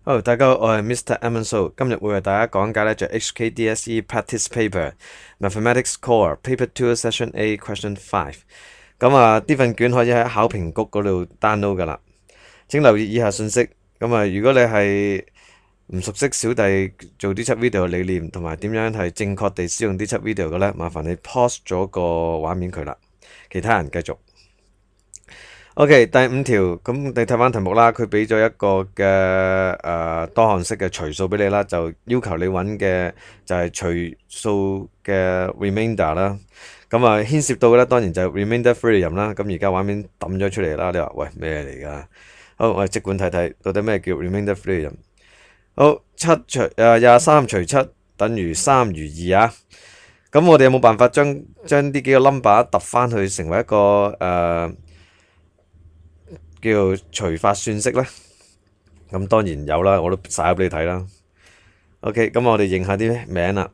好，大家好，我係 Mr. Evan So，今日會為大家講解呢就 HKDSE Practice Paper Mathematics Core Paper 2 Session A Question 5。咁呢份卷可以喺考評局嗰度 download 噶啦。請留意以下信息。如果你係唔熟悉小弟做呢輯 video 嘅理念同埋點樣係正確地使用呢輯 video 嘅呢，麻煩你 pause 咗個畫面佢啦。其他人繼續。OK，第五條，咁你睇翻題目啦，佢俾咗一個嘅多項式嘅除數俾你啦，就要求你揾嘅就係除數嘅 remainder 啦。牽涉到嘅咧，當然就係 remainder theorem 啦。咁而家畫面抌咗出嚟啦，你話喂咩嚟㗎？好，我哋即管睇睇到底咩叫 remainder theorem。好，23除7等於3餘2啊。咁我哋有冇辦法將呢幾個 number 揼翻去成為一個叫除法算式呢？咁當然有啦，我都晒俾你睇啦。OK，咁我哋認下啲名啦。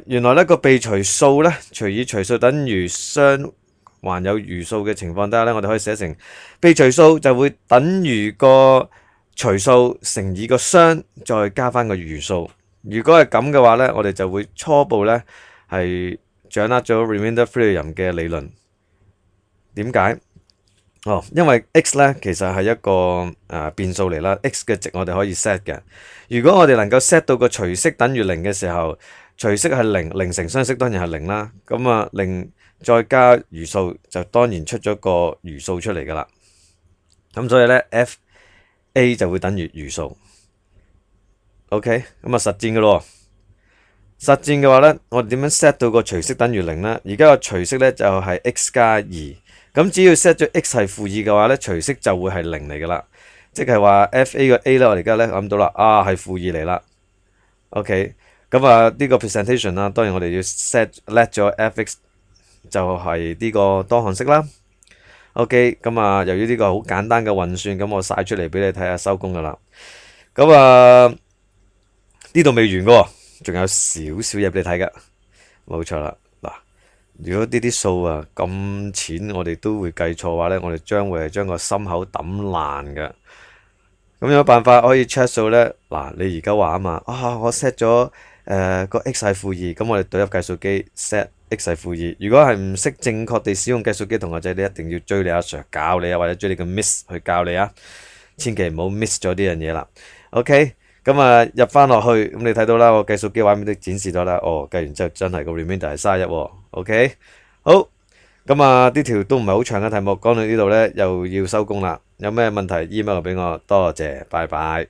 原來呢個被除數呢，除以除數等於雙還有餘數嘅情況底下呢，我哋可以寫成被除數就會等於個除數乘以個雙，再加翻個餘數。如果係咁嘅話呢，我哋就會初步呢係掌握咗 remainder theorem 嘅理論。點解？因為 x 咧其實係一個變數嚟啦 ，x 嘅值我哋可以 set 嘅。如果我哋能夠 set 到個除式等於零嘅時候，除式係零，零乘雙式當然係零啦。零再加餘數就當然出咗個餘數出嚟噶啦。咁所以咧 f(a) 就會等於餘數。OK，實戰噶咯。實戰嘅話咧，我哋點樣 set 到個除式等於零呢？而家個除式咧就係 x 加2。咁只要 set 咗 x 係負2嘅話咧，除式就會係零嚟噶啦，即係話 f(a) 個 a 咧，我哋而家咧諗到啦，係負2嚟啦。OK，呢個 presentation 啦，當然我哋要 let 咗 f(x) 就係呢個多項式啦。OK，由於呢個好簡單嘅運算，咁我晒出嚟俾你睇下收工噶啦。呢度未完噶，仲有少少嘢俾你睇噶，冇錯啦。如果呢啲數咁淺，我哋都會計錯嘅話呢，我哋將會係將個心口抌爛嘅。咁有辦法可以 check 數呢？你而家話啊嘛，我 set 咗個 x 係負2，咁我哋對入計數機 set x 係負2。如果係唔識正確地使用計數機同學仔，你一定要追你阿 Sir 教你啊，或者追你個 Miss 去教你啊，千祈唔好 miss 咗呢樣嘢啦。OK。入翻落去，咁你睇到啦，我計數機畫面都展示咗啦。計完之後真係個 remainder 係31喎。OK，好，呢條都唔係好長嘅題目，講到呢度呢，又要收工啦。有咩問題 email 俾我，多謝，拜拜。